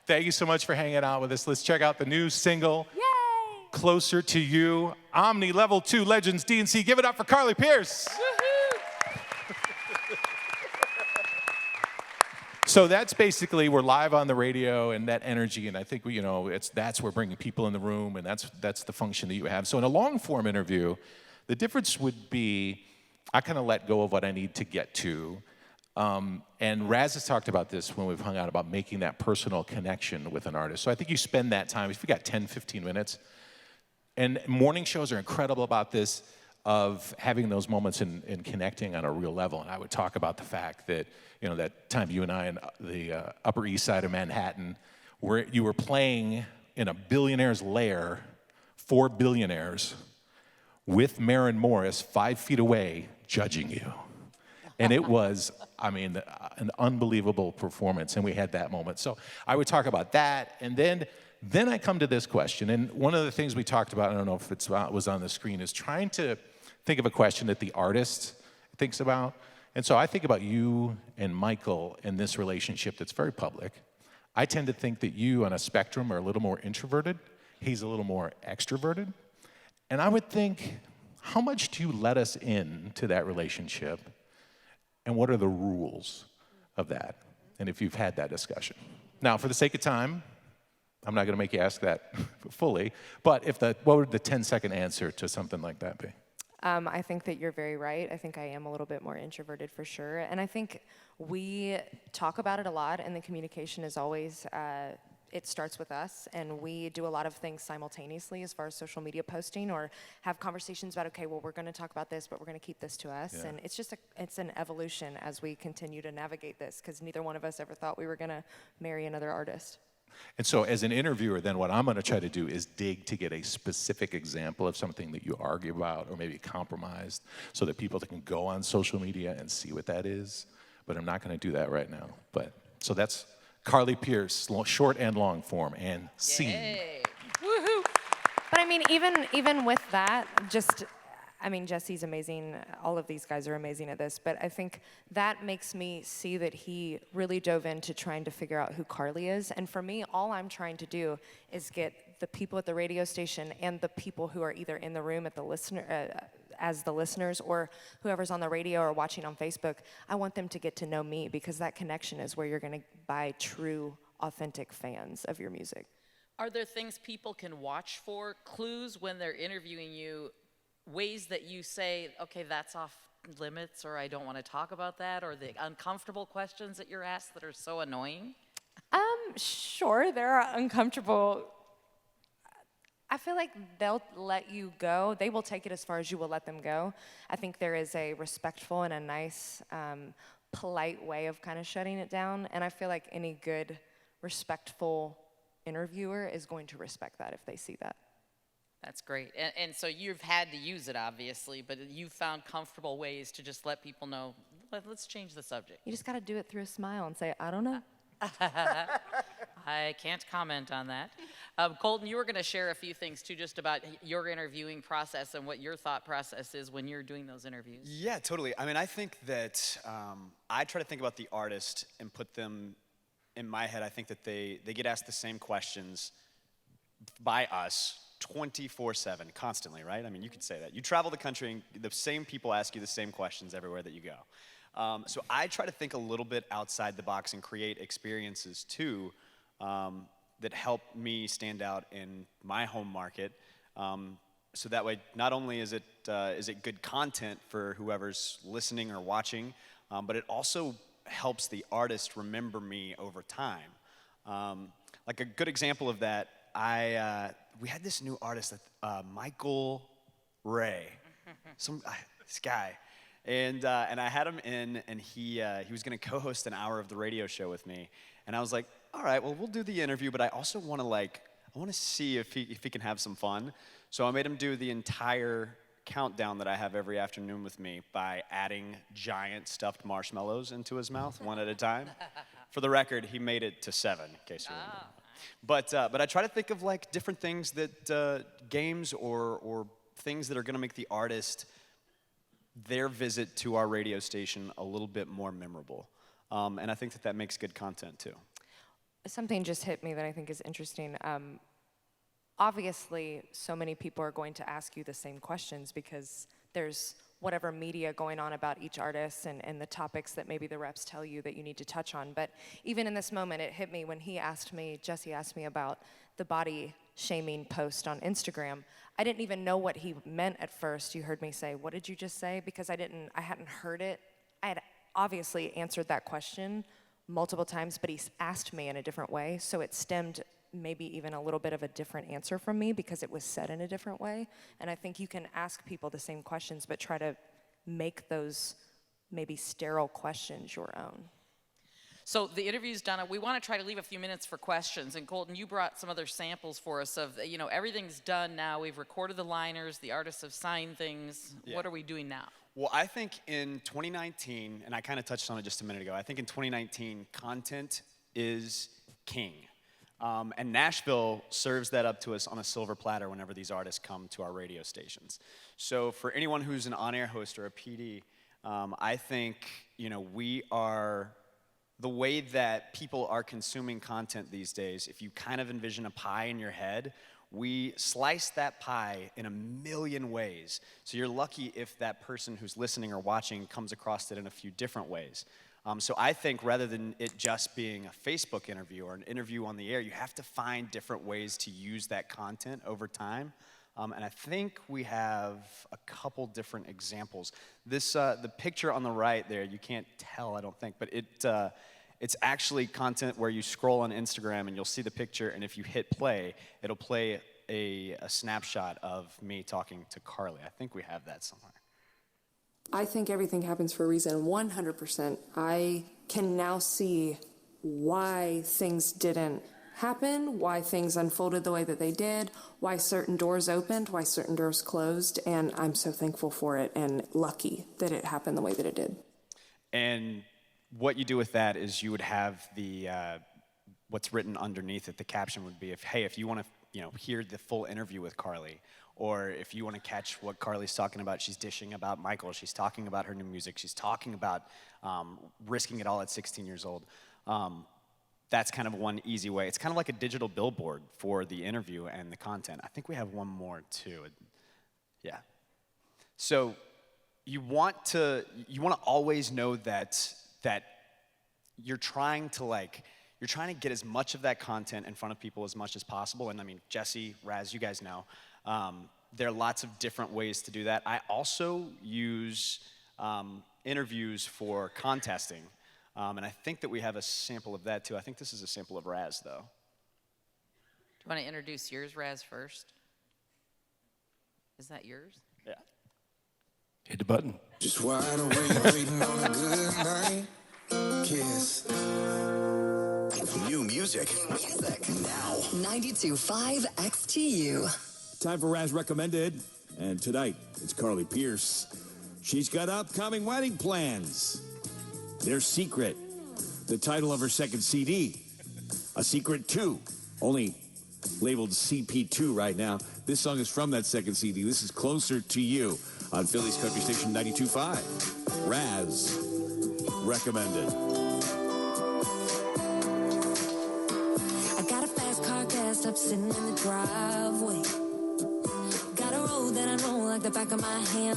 Thank you so much for hanging out with us. Let's check out the new single, Yay! Closer to You. Omni Level 2 Legends DNC. Give it up for Carly Pierce. So that's basically, we're live on the radio and that energy, and I think that's we're bringing people in the room, and that's the function that you have. So in a long form interview, the difference would be I kind of let go of what I need to get to. And Raz has talked about this when we've hung out about making that personal connection with an artist. So I think you spend that time, if you got 10, 15 minutes, and morning shows are incredible about this, of having those moments and connecting on a real level. And I would talk about the fact that, that time you and I in the Upper East Side of Manhattan, where you were playing in a billionaire's lair, 4 billionaires, with Maren Morris 5 feet away, judging you. And it was, an unbelievable performance, and we had that moment. So I would talk about that, and then I come to this question, and one of the things we talked about, I don't know if it was on the screen, is trying to think of a question that the artist thinks about. And so I think about you and Michael in this relationship that's very public. I tend to think that you on a spectrum are a little more introverted. He's a little more extroverted. And I would think, how much do you let us into that relationship? And what are the rules of that? And if you've had that discussion. Now, for the sake of time, I'm not going to make you ask that fully, but what would the 10-second answer to something like that be? I think that you're very right. I think I am a little bit more introverted for sure. And I think we talk about it a lot, and the communication is always, it starts with us, and we do a lot of things simultaneously as far as social media posting, or have conversations about, okay, well, we're going to talk about this, but we're going to keep this to us. Yeah. And it's just it's an evolution as we continue to navigate this, because neither one of us ever thought we were going to marry another artist. And so as an interviewer, then what I'm going to try to do is dig to get a specific example of something that you argue about or maybe compromised so that people can go on social media and see what that is. But I'm not going to do that right now. But so that's Carly Pierce, short and long form, and scene. Yay. Woohoo. But I mean, even with that, I mean, Jesse's amazing. All of these guys are amazing at this. But I think that makes me see that he really dove into trying to figure out who Carly is. And for me, all I'm trying to do is get the people at the radio station and the people who are either in the room at the as the listeners or whoever's on the radio or watching on Facebook, I want them to get to know me because that connection is where you're going to buy true, authentic fans of your music. Are there things people can watch for, clues when they're interviewing you, ways that you say, okay, that's off limits, or I don't want to talk about that, or the uncomfortable questions that you're asked that are so annoying? Sure, there are uncomfortable. I feel like they'll let you go. They will take it as far as you will let them go. I think there is a respectful and a nice, polite way of kind of shutting it down. And I feel like any good, respectful interviewer is going to respect that if they see that. That's great. And so you've had to use it, obviously, but you've found comfortable ways to just let people know, let's change the subject. You just got to do it through a smile and say, I don't know. I can't comment on that. Colton, you were going to share a few things, too, just about your interviewing process and what your thought process is when you're doing those interviews. Yeah, totally. I mean, I think that I try to think about the artist and put them in my head. I think that they get asked the same questions by us 24/7, constantly, right? I mean, you could say that. You travel the country and the same people ask you the same questions everywhere that you go. So I try to think a little bit outside the box and create experiences, too, that help me stand out in my home market. So that way, not only is it good content for whoever's listening or watching, but it also helps the artist remember me over time. Like a good example of that, we had this new artist, Michael Ray, this guy, and I had him in, and he was going to co-host an hour of the radio show with me, and I was like, all right, well, we'll do the interview, but I also want to see if he can have some fun. So I made him do the entire countdown that I have every afternoon with me by adding giant stuffed marshmallows into his mouth one at a time. For the record, he made it to 7, in case you're wondering. But I try to think of like different things that games or things that are going to make the artist their visit to our radio station a little bit more memorable. And I think that makes good content too. Something just hit me that I think is interesting. Obviously, so many people are going to ask you the same questions because there's whatever media going on about each artist and the topics that maybe the reps tell you that you need to touch on. But even in this moment, it hit me when Jesse asked me about the body shaming post on Instagram. I didn't even know what he meant at first. You heard me say, what did you just say? Because I hadn't heard it. I had obviously answered that question multiple times, but he asked me in a different way. So it stemmed maybe even a little bit of a different answer from me because it was said in a different way. And I think you can ask people the same questions, but try to make those maybe sterile questions your own. So the interview's done. We want to try to leave a few minutes for questions. And Colton, you brought some other samples for us of, everything's done now. We've recorded the liners. The artists have signed things. Yeah. What are we doing now? Well, I think in 2019, and I kind of touched on it just a minute ago, I think in 2019, content is king. And Nashville serves that up to us on a silver platter whenever these artists come to our radio stations. So for anyone who's an on-air host or a PD, I think, we are, the way that people are consuming content these days, if you kind of envision a pie in your head, we slice that pie in a million ways. So you're lucky if that person who's listening or watching comes across it in a few different ways. So I think rather than it just being a Facebook interview or an interview on the air, you have to find different ways to use that content over time. And I think we have a couple different examples. The picture on the right there, you can't tell, I don't think, but it's actually content where you scroll on Instagram and you'll see the picture, and if you hit play, it'll play a snapshot of me talking to Carly. I think we have that somewhere. I think everything happens for a reason, 100%. I can now see why things didn't happened, why things unfolded the way that they did, why certain doors opened, why certain doors closed, and I'm so thankful for it and lucky that it happened the way that it did. And what you do with that is you would have the what's written underneath it. The caption would be, if you want to hear the full interview with Carly, or if you want to catch what Carly's talking about, she's dishing about Michael, she's talking about her new music, she's talking about risking it all at 16 years old. That's kind of one easy way. It's kind of like a digital billboard for the interview and the content. I think we have one more too. Yeah. So you want to always know that you're trying to get as much of that content in front of people as much as possible. And I mean, Jesse, Raz, you guys know, there are lots of different ways to do that. I also use interviews for contesting. And I think that we have a sample of that too. I think this is a sample of Raz, though. Do you want to introduce yours, Raz, first? Is that yours? Yeah. Hit the button. Just wide awake, waiting on a good night. Kiss. New music now. 92.5 XTU. Time for Raz Recommended. And tonight, it's Carly Pierce. She's got upcoming wedding plans. They're Secret, the title of her second CD. A Secret 2, only labeled CP2 right now. This song is from that second CD. This is Closer to You on Philly's Country Station 92.5. Raz Recommended. I got a fast car gassed up sitting in the driveway. Got a road that I know like the back of my hand.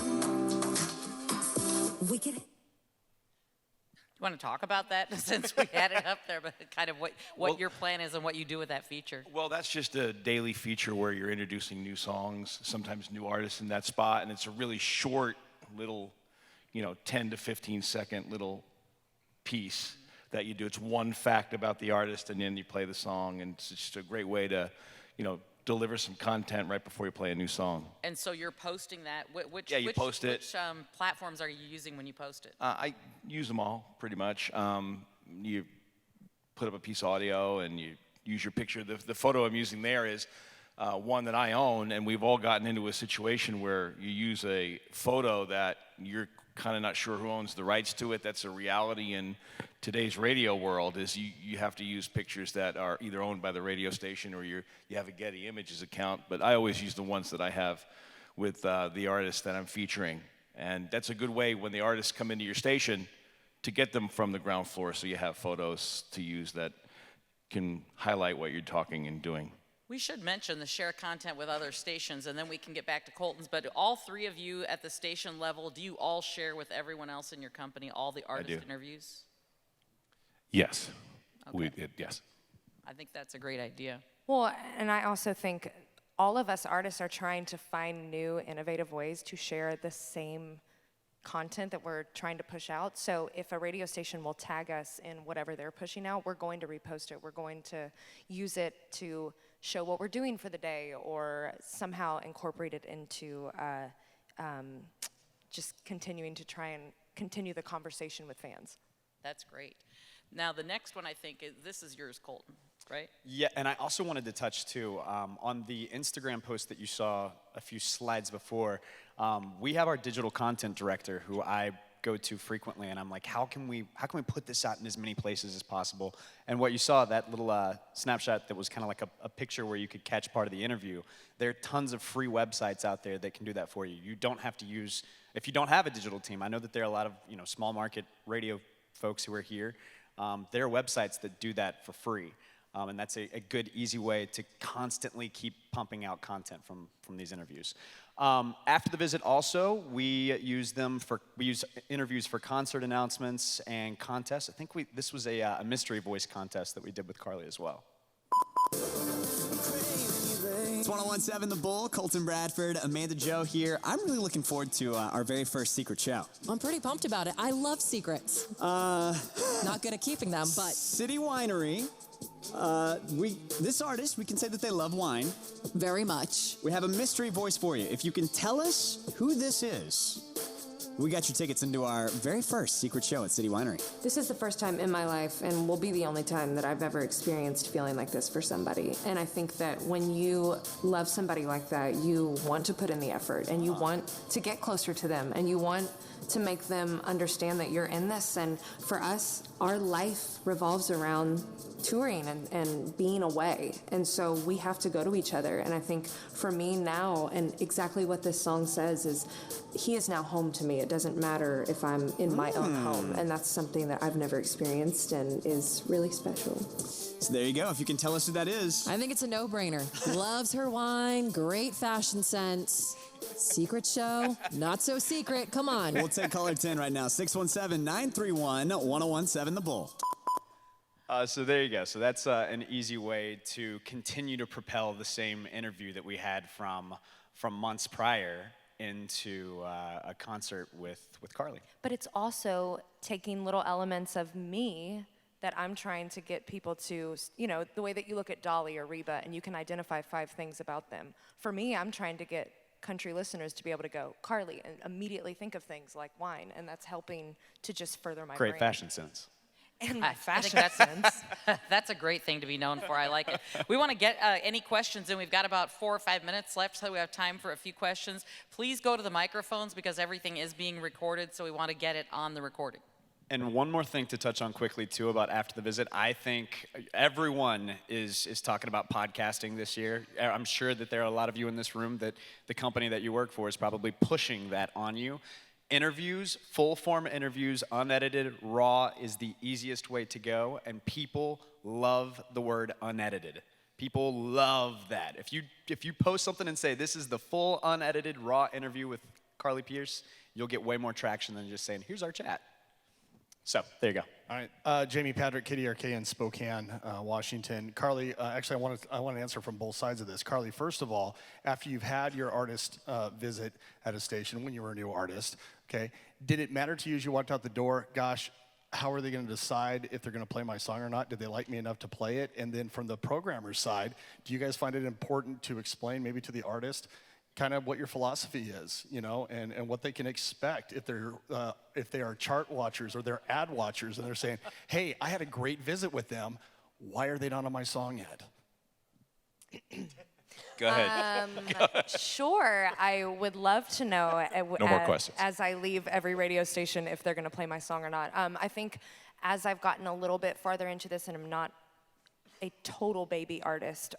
We could... Do you want to talk about that since we had it up there, but kind of what your plan is and what you do with that feature? Well, that's just a daily feature where you're introducing new songs, sometimes new artists in that spot, and it's a really short little, 10 to 15 second little piece that you do. It's one fact about the artist, and then you play the song, and it's just a great way to, deliver some content right before you play a new song. And so you're posting that. Which post it. Which platforms are you using when you post it? I use them all, pretty much. You put up a piece of audio, and you use your picture. The photo I'm using there is one that I own, and we've all gotten into a situation where you use a photo that you're kind of not sure who owns the rights to it. That's a reality in today's radio world, is you have to use pictures that are either owned by the radio station or you have a Getty Images account. But I always use the ones that I have with the artists that I'm featuring. And that's a good way when the artists come into your station to get them from the ground floor, so you have photos to use that can highlight what you're talking and doing. We should mention the share content with other stations, and then we can get back to Colton's. But all three of you at the station level, do you all share with everyone else in your company all the artist interviews? Yes. Okay. Yes. I think that's a great idea. Well, and I also think all of us artists are trying to find new, innovative ways to share the same content that we're trying to push out. So if a radio station will tag us in whatever they're pushing out, we're going to repost it. We're going to use it to show what we're doing for the day, or somehow incorporate it into just continuing to try and continue the conversation with fans. That's great. Now, the next one, I think, this is yours, Colton, right? Yeah, and I also wanted to touch, too, on the Instagram post that you saw a few slides before, we have our digital content director who I go to frequently, and I'm like, how can we put this out in as many places as possible? And what you saw, that little snapshot that was kind of like a picture where you could catch part of the interview, there are tons of free websites out there that can do that for you. You don't have to use, if you don't have a digital team, I know that there are a lot of small market radio folks who are here. There are websites that do that for free. And that's a good, easy way to constantly keep pumping out content from these interviews. After the visit also, we use interviews for concert announcements and contests. I think this was a mystery voice contest that we did with Carly as well. It's 101.7 The Bull, Colton Bradford, Amanda Joe here. I'm really looking forward to our very first secret show. I'm pretty pumped about it. I love secrets. Not good at keeping them, but... City Winery. This artist, we can say that they love wine. Very much. We have a mystery voice for you. If you can tell us who this is, We got your tickets into our very first secret show at City Winery. This is the first time in my life, and will be the only time that I've ever experienced feeling like this for somebody. And I think that when you love somebody like that, you want to put in the effort, and you want to get closer to them, and you want to make them understand that you're in this. And for us, our life revolves around touring and being away. And so we have to go to each other. And I think for me now, and exactly what this song says is, he is now home to me. It doesn't matter if I'm in my own home. And that's something that I've never experienced and is really special. So there you go. If you can tell us who that is. I think it's a no-brainer. Loves her wine, great fashion sense. Secret show, not so secret. Come on. We'll take caller 10 right now. 617-931-1017 The Bull. So there you go. So that's an easy way to continue to propel the same interview that we had from months prior into a concert with Carly. But it's also taking little elements of me that I'm trying to get people to, you know, the way that you look at Dolly or Reba and you can identify 5 things about them. For me, I'm trying to get country listeners to be able to go, Carly, and immediately think of things like wine, and that's helping to just further my Great brain. fashion sense. And my I fashion think sense. that's a great thing to be known for. I like it. We want to get any questions in. We've got about 4 or 5 minutes left, so we have time for a few questions. Please go to the microphones because everything is being recorded, so we want to get it on the recording. And one more thing to touch on quickly, too, about After the Visit. I think everyone is talking about podcasting this year. I'm sure that there are a lot of you in this room that the company that you work for is probably pushing that on you. Interviews, full-form interviews, unedited, raw is the easiest way to go, and people love the word unedited. People love that. If you post something and say, this is the full, unedited, raw interview with Carly Pierce, you'll get way more traction than just saying, here's our chat. So, there you go. All right, Jamie Patrick, KDRK in Spokane, Washington. Carly, actually, I want to answer from both sides of this. Carly, first of all, after you've had your artist visit at a station when you were a new artist, okay, did it matter to you as you walked out the door, gosh, how are they going to decide if they're going to play my song or not? Did they like me enough to play it? And then from the programmer's side, do you guys find it important to explain maybe to the artist kind of what your philosophy is, you know, and what they can expect if they are chart watchers or they're ad watchers and they're saying, hey, I had a great visit with them. Why are they not on my song yet? Go ahead. Sure, I would love to know No more questions. as I leave every radio station if they're going to play my song or not. I think as I've gotten a little bit farther into this and I'm not a total baby artist,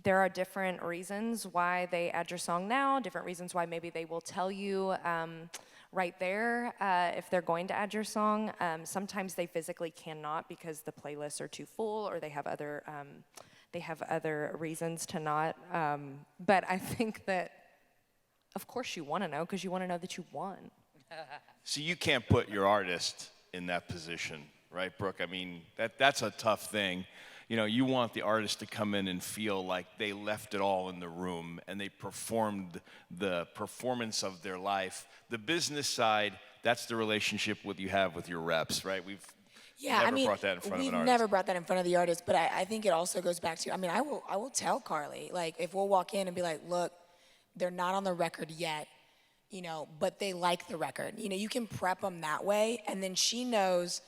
there are different reasons why they add your song now, different reasons why maybe they will tell you right there if they're going to add your song. Sometimes they physically cannot because the playlists are too full or they have other reasons to not. But I think that, of course you want to know because you want to know that you won. So you can't put your artist in that position, right, Brooke? I mean, that's a tough thing. You know, you want the artist to come in and feel like they left it all in the room and they performed the performance of their life. The business side, that's the relationship you have with your reps, right? We've never brought that in front of an artist. We've never brought that in front of the artist, but I think it also goes back to, I will tell Carly, like, if we'll walk in and be like, look, they're not on the record yet, you know, but they like the record. You know, you can prep them that way, and then she knows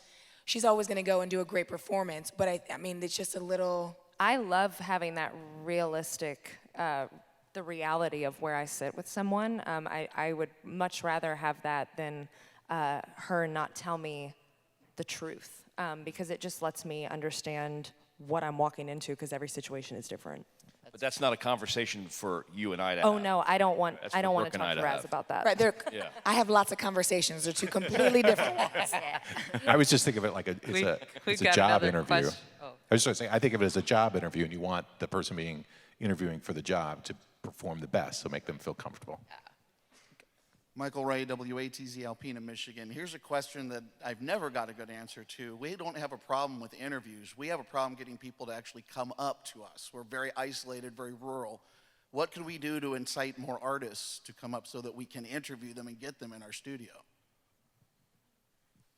she's always going to go and do a great performance, but I mean, it's just a little... I love having that realistic, the reality of where I sit with someone. I would much rather have that than her not tell me the truth, because it just lets me understand what I'm walking into, because every situation is different. But that's not a conversation for you and I to Oh have. no, I don't want That's to for talk Brooke and I to to Raz have. about that. Right, Yeah. I have lots of conversations. They're two completely different ones. I was just thinking of it like it's a got job another interview. question. Oh. I was just saying, I think of it as a job interview, and you want the person interviewing for the job to perform the best, so make them feel comfortable. Michael Ray, WATZ Alpena, Michigan. Here's a question that I've never got a good answer to. We don't have a problem with interviews. We have a problem getting people to actually come up to us. We're very isolated, very rural. What can we do to incite more artists to come up so that we can interview them and get them in our studio?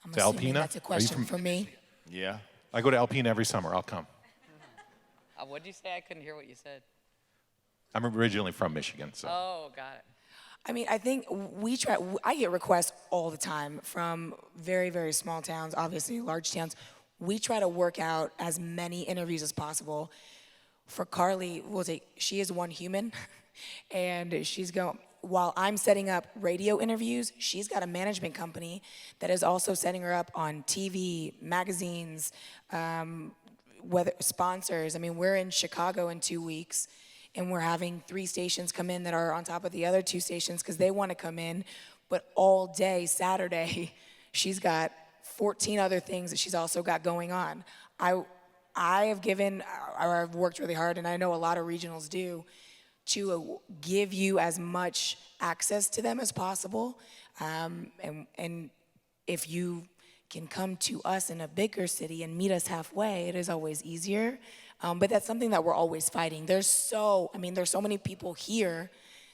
I'm To assuming Alpena? that's a question for me. Yeah. I go to Alpena every summer. I'll come. What did you say? I couldn't hear what you said. I'm originally from Michigan, so. Oh, got it. I mean, I think I get requests all the time from very, very small towns, obviously large towns. We try to work out as many interviews as possible. For Carly, she is one human, and while I'm setting up radio interviews, she's got a management company that is also setting her up on TV, magazines, whether sponsors. I mean, we're in Chicago in 2 weeks, and we're having 3 stations come in that are on top of the other 2 stations because they want to come in. But all day Saturday, she's got 14 other things that she's also got going on. I've worked really hard, and I know a lot of regionals do, to give you as much access to them as possible. And if you can come to us in a bigger city and meet us halfway, it is always easier. But that's something that we're always fighting. There's so many people here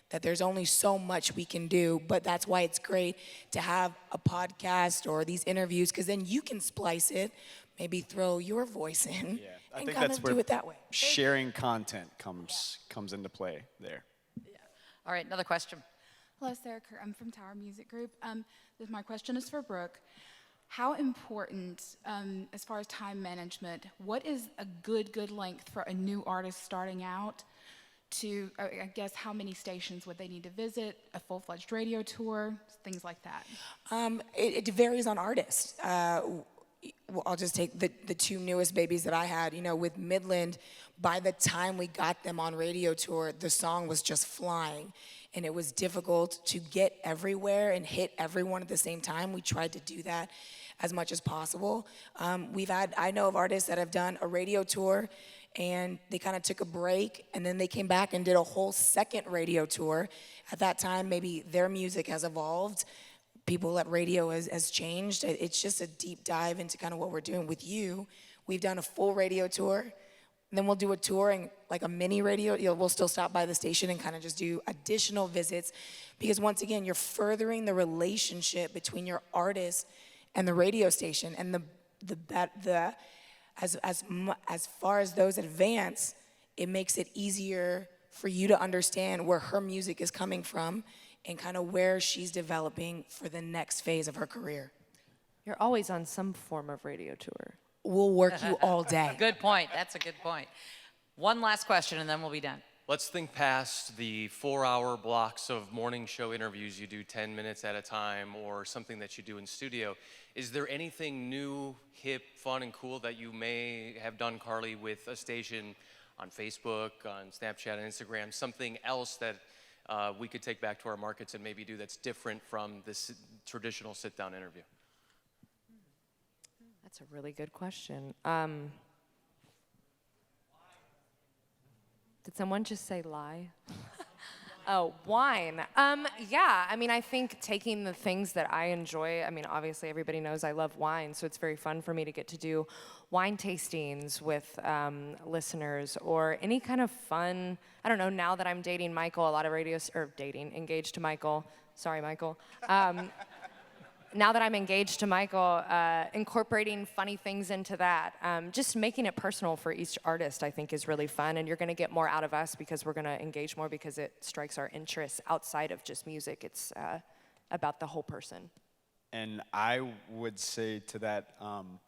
that there's only so much we can do, but that's why it's great to have a podcast or these interviews, because then you can splice it, maybe throw your voice in, I and think kind that's of where do it that way. sharing content comes into play there. All right, another question. Hello, Sarah Kerr. I'm from Tower Music Group. My question is for Brooke. How important, as far as time management, what is a good length for a new artist starting out to, I guess, how many stations would they need to visit, a full-fledged radio tour, things like that? It varies on artists. I'll just take the 2 newest babies that I had. With Midland, by the time we got them on radio tour, the song was just flying. And it was difficult to get everywhere and hit everyone at the same time. We tried to do that as much as possible. I know of artists that have done a radio tour and they kind of took a break and then they came back and did a whole second radio tour. At that time, maybe their music has evolved. People at radio has changed. It's just a deep dive into kind of what we're doing with you. We've done a full radio tour. And then we'll do a tour and like a mini radio. We'll still stop by the station and kind of just do additional visits, because once again, you're furthering the relationship between your artist and the radio station. And as far as those advance, it makes it easier for you to understand where her music is coming from and kind of where she's developing for the next phase of her career. You're always on some form of radio tour. We'll work you all day. Good point. That's a good point. One last question, and then we'll be done. Let's think past the 4-hour blocks of morning show interviews you do 10 minutes at a time, or something that you do in studio. Is there anything new, hip, fun, and cool that you may have done, Carly, with a station on Facebook, on Snapchat, and Instagram, something else that we could take back to our markets and maybe do that's different from this traditional sit-down interview? That's a really good question. Did someone just say lie? Oh, wine. Yeah, I mean, I think taking the things that I enjoy, I mean, obviously everybody knows I love wine, so it's very fun for me to get to do wine tastings with listeners, or any kind of fun, I don't know, now that I'm dating Michael, a lot of engaged to Michael, sorry, Michael. Now that I'm engaged to Michael, incorporating funny things into that, just making it personal for each artist, I think is really fun. And you're going to get more out of us because we're going to engage more, because it strikes our interests outside of just music. It's about the whole person. And I would say to that,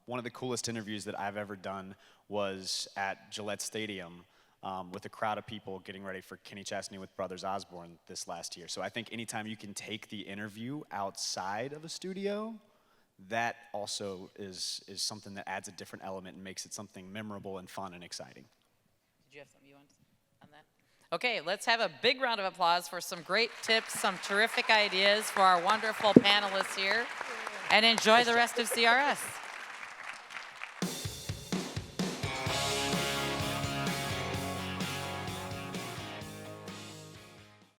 one of the coolest interviews that I've ever done was at Gillette Stadium with a crowd of people getting ready for Kenny Chesney with Brothers Osborne this last year. So I think anytime you can take the interview outside of a studio, that also is something that adds a different element and makes it something memorable and fun and exciting. Did you have something you wanted on that? Okay, let's have a big round of applause for some great tips, some terrific ideas for our wonderful panelists here, and enjoy the rest of CRS.